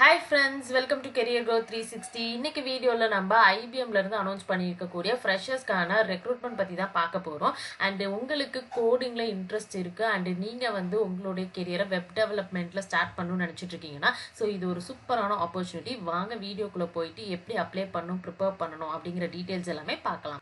Hi friends, welcome to Career Growth 360. இன்னைக்கு வீடியோல நம்ம IBM ல இருந்து அனௌன்ஸ் பண்ணியிருக்கக்கூடிய ஃப்ரெஷர்ஸ்க்கான ரெக்ரூட்மெண்ட் பத்தி தான் பார்க்க போறோம். அண்ட் உங்களுக்கு கோடிங்ல இன்ட்ரெஸ்ட் இருக்கு அண்ட் நீங்க வந்து உங்களுடைய கெரியரை வெப் டெவலப்மெண்ட்ல ஸ்டார்ட் பண்ணணும்னு நினைச்சிட்டு இருக்கீங்கன்னா ஸோ இது ஒரு சூப்பரான ஆப்பர்ச்சுனிட்டி. வாங்க வீடியோக்குள்ள போயிட்டு எப்படி அப்ளை பண்ணணும், ப்ரிப்பேர் பண்ணணும் அப்படிங்கிற டீடைல்ஸ் எல்லாமே பார்க்கலாம்.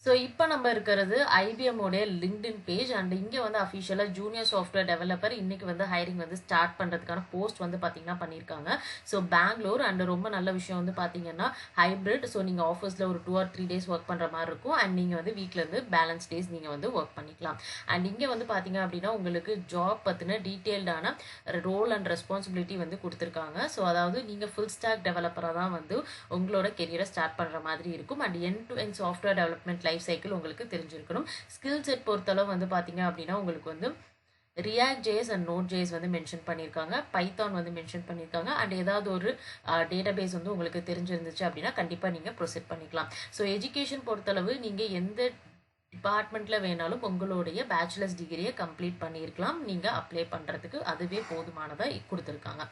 ஸோ இப்போ நம்ம இருக்கிறது IBM உடைய லிங்க்டின் பேஜ் அண்ட் இங்கே வந்து அஃபிஷியலாக ஜூனியர் சாஃப்ட்வேர் டெவலப்பர் இன்னைக்கு வந்து ஹைரிங் வந்து ஸ்டார்ட் பண்ணுறதுக்கான போஸ்ட் வந்து பார்த்தீங்கன்னா பண்ணியிருக்காங்க. ஸோ பெங்களூர் அண்ட் ரொம்ப நல்ல விஷயம் வந்து பார்த்தீங்கன்னா ஹைப்ரிட். ஸோ நீங்கள் ஆஃபீஸில் ஒரு 2 or 3 days ஒர்க் பண்ணுற மாதிரி இருக்கும் அண்ட் நீங்கள் வந்து வீட்டிலேருந்து பேலன்ஸ் டேஸ் நீங்கள் வந்து ஒர்க் பண்ணிக்கலாம். அண்ட் இங்கே வந்து பார்த்தீங்க அப்படின்னா உங்களுக்கு ஜாப் பற்றின டீட்டெயில்டான ரோல் அண்ட் ரெஸ்பான்சிபிலிட்டி வந்து கொடுத்துருக்காங்க. ஸோ அதாவது நீங்கள் ஃபுல் ஸ்டாக் டெவலப்பராக தான் வந்து உங்களோட கெரியரை ஸ்டார்ட் பண்ணுற மாதிரி இருக்கும் and end to end software development life cycle உங்களுக்கு தெரிஞ்சிருக்கணும். ஸ்கில் செட் பொறுத்தளவு வந்து பார்த்தீங்க அப்படின்னா உங்களுக்கு வந்து react JS and node JS வந்து மென்ஷன் பண்ணியிருக்காங்க, பைத்தான் வந்து மென்ஷன் பண்ணியிருக்காங்க அண்ட் ஏதாவது ஒரு டேட்டாபேஸ் வந்து உங்களுக்கு தெரிஞ்சிருந்துச்சு அப்படின்னா கண்டிப்பாக நீங்கள் ப்ரொசீட் பண்ணிக்கலாம். ஸோ எஜுகேஷன் பொறுத்தளவு நீங்கள் எந்த டிபார்ட்மெண்ட்ல வேணாலும் உங்களுடைய பேச்சுலர்ஸ் டிகிரியை கம்ப்ளீட் பண்ணியிருக்கலாம். நீங்கள் அப்ளை பண்ணுறதுக்கு அதுவே போதுமானதாக கொடுத்துருக்காங்க.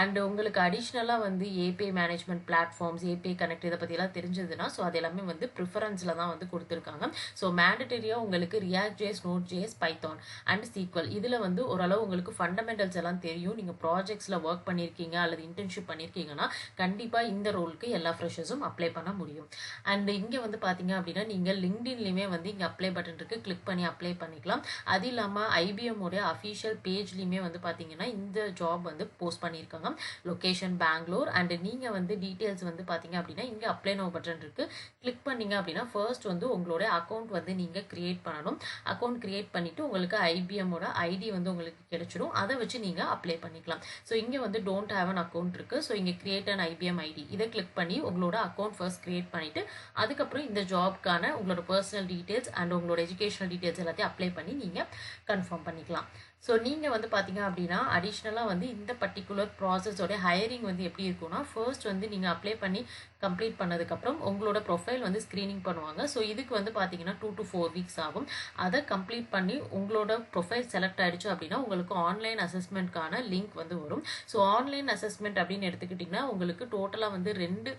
அண்ட் உங்களுக்கு அடிஷ்னலாக வந்து API management platforms, API connect இதை பற்றிலாம் தெரிஞ்சதுன்னா ஸோ அது எல்லாமே வந்து ப்ரிஃபரன்ஸில் தான் வந்து கொடுத்துருக்காங்க. ஸோ மேண்டட்டரியாக உங்களுக்கு react JS, node JS, Python and SQL இதில் வந்து ஓரளவு உங்களுக்கு ஃபண்டமெண்டல்ஸ் எல்லாம் தெரியும். நீங்கள் ப்ராஜெக்ட்ஸில் ஒர்க் பண்ணியிருக்கீங்க அல்லது இன்டர்ன்ஷிப் பண்ணியிருக்கீங்கன்னா கண்டிப்பாக இந்த ரோலுக்கு எல்லா ஃப்ரெஷர்ஸும் அப்ளை பண்ண முடியும். அண்ட் இங்கே வந்து பார்த்தீங்க அப்படின்னா நீங்கள் லிங்க்டின்லையுமே வந்து இங்கே அப்ளை பட்டன் இருக்குது, கிளிக் பண்ணி அப்ளை பண்ணிக்கலாம். அது இல்லாமல் IBM உடைய அஃபிஷியல் பேஜ்லையுமே வந்து பார்த்தீங்கன்னா இந்த ஜாப் வந்து போஸ்ட் பண்ணியிருக்காங்க. லொகேஷன் பெங்களூர் அண்ட் நீங்கள் வந்து டீட்டெயில்ஸ் வந்து பார்த்தீங்க அப்படின்னா இங்கே அப்ளை நோ பட்டன் இருக்குது, கிளிக் பண்ணீங்க அப்படின்னா ஃபர்ஸ்ட் வந்து உங்களுடைய அக்கௌண்ட் வந்து நீங்கள் கிரியேட் பண்ணணும். அக்கௌண்ட் கிரியேட் பண்ணிவிட்டு உங்களுக்கு IBMோட ஐடி வந்து உங்களுக்கு கிடைச்சிடும். அதை வச்சு நீங்கள் அப்ளை பண்ணிக்கலாம். ஸோ இங்கே வந்து டோன்ட் ஹேவ் அன் அக்கௌண்ட் இருக்குது. ஸோ இங்கே கிரியேட் அன் IBM ஐடி இதை கிளிக் பண்ணி உங்களோட அக்கௌண்ட் ஃபர்ஸ்ட் கிரியேட் பண்ணிவிட்டு அதுக்கப்புறம் இந்த ஜாப்க்கான உங்களோட பர்சனல் டீட்டெயில்ஸ் அண்ட் உங்களோட எஜுகேஷனல் டீட்டெயில்ஸ் எல்லாத்தையும் அப்ளை பண்ணி நீங்கள் கன்ஃபார்ம் பண்ணிக்கலாம். ஸோ நீங்கள் வந்து பார்த்தீங்க அப்படின்னா அடிஷ்னலாக வந்து இந்த பர்டிகுலர் ப்ராசஸோட ஹையரிங் வந்து எப்படி இருக்கும்னா ஃபர்ஸ்ட் வந்து நீங்கள் அப்ளை பண்ணி கம்ப்ளீட் பண்ணதுக்கப்புறம் உங்களோட ப்ரொஃபைல் வந்து ஸ்க்ரீனிங் பண்ணுவாங்க. ஸோ இதுக்கு வந்து பார்த்தீங்கன்னா 2 to 4 weeks ஆகும். அதை கம்ப்ளீட் பண்ணி உங்களோட ப்ரொஃபைல் செலக்ட் ஆகிடுச்சு அப்படின்னா உங்களுக்கு ஆன்லைன் அசஸ்மெண்ட்கான லிங்க் வந்து வரும். ஸோ ஆன்லைன் அசஸ்மெண்ட் அப்படின்னு எடுத்துக்கிட்டிங்கன்னா உங்களுக்கு டோட்டலாக வந்து 2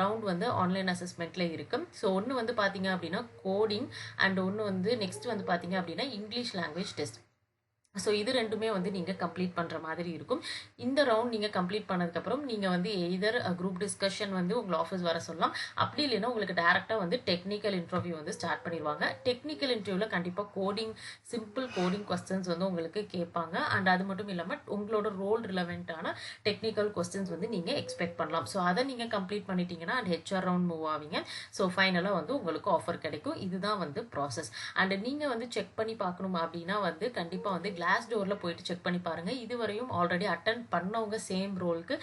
ரவுண்ட் வந்து ஆன்லைன் அசஸ்மெண்ட்டில் இருக்குது. ஸோ ஒன்று வந்து பார்த்தீங்க அப்படின்னா கோடிங் அண்ட் ஒன்று வந்து நெக்ஸ்ட் வந்து பார்த்தீங்க அப்படின்னா இங்கிலீஷ் லாங்குவேஜ் டெஸ்ட். ஸோ இது ரெண்டுமே வந்து நீங்கள் கம்ப்ளீட் பண்ணுற மாதிரி இருக்கும். இந்த ரவுண்ட் நீங்கள் கம்ப்ளீட் பண்ணதுக்கப்புறம் நீங்கள் வந்து எய்தர் குரூப் டிஸ்கஷன் வந்து உங்களை ஆஃபீஸ் வர சொல்லலாம், அப்படி இல்லைன்னா உங்களுக்கு டேரெக்டாக வந்து டெக்னிக்கல் இன்டர்வியூ வந்து ஸ்டார்ட் பண்ணிடுவாங்க. டெக்னிக்கல் இன்டர்வியூவில் கண்டிப்பாக கோடிங், சிம்பிள் கோடிங் கொஸ்டின்ஸ் வந்து உங்களுக்கு கேட்பாங்க அண்ட் அது மட்டும் இல்லாமல் உங்களோட ரோல் ரிலவெண்ட்டான டெக்னிக்கல் கொஸ்டின்ஸ் வந்து நீங்கள் எக்ஸ்பெக்ட் பண்ணலாம். ஸோ அதை நீங்கள் கம்ப்ளீட் பண்ணிட்டீங்கன்னா அண்ட் HR ரவுண்ட் மூவ் ஆவீங்க. ஸோ ஃபைனலாக வந்து உங்களுக்கு ஆஃபர் கிடைக்கும். இதுதான் வந்து ப்ராசஸ். அண்ட் நீங்கள் வந்து செக் பண்ணி பார்க்கணும் அப்படின்னா வந்து கண்டிப்பாக வந்து கிளாஸ் டோரில் போயிட்டு செக் பண்ணி பாருங்கள். இதுவரையும் ஆல்ரெடி அட்டன் பண்ணவங்க சேம் ரோலுக்கு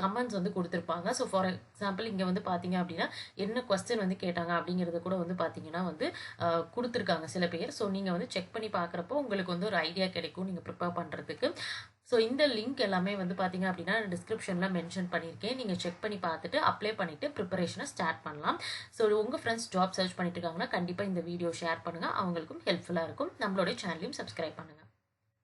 கமெண்ட்ஸ் வந்து கொடுத்துருப்பாங்க. ஸோ ஃபார் எக்ஸாம்பிள் இங்கே வந்து பார்த்தீங்க அப்படின்னா என்ன கொஸ்டின் வந்து கேட்டாங்க அப்படிங்கிறத கூட வந்து பார்த்தீங்கன்னா வந்து கொடுத்துருக்காங்க சில பேர். ஸோ நீங்கள் வந்து செக் பண்ணி பார்க்குறப்போ உங்களுக்கு வந்து ஒரு ஐடியா கிடைக்கும் நீங்கள் ப்ரிப்பேர் பண்ணுறதுக்கு. ஸோ இந்த லிங்க் எல்லாமே வந்து பார்த்தீங்க அப்படின்னா டிஸ்கிரிப்ஷனில் மென்ஷன் பண்ணியிருக்கேன். நீங்கள் செக் பண்ணி பார்த்துட்டு அப்ளை பண்ணிவிட்டு ப்ரிப்பரேஷனை ஸ்டார்ட் பண்ணலாம். ஸோ உங்கள் ஃப்ரெண்ட்ஸ் ஜாப் சர்ச் பண்ணிட்டு இருக்காங்கன்னா கண்டிப்பாக இந்த வீடியோ ஷேர் பண்ணுங்கள், அவங்களுக்கும் ஹெல்ப்ஃபுல்லாக இருக்கும். நம்மளுடைய சேனலையும் சப்ஸ்கிரைப் பண்ணுங்கள்.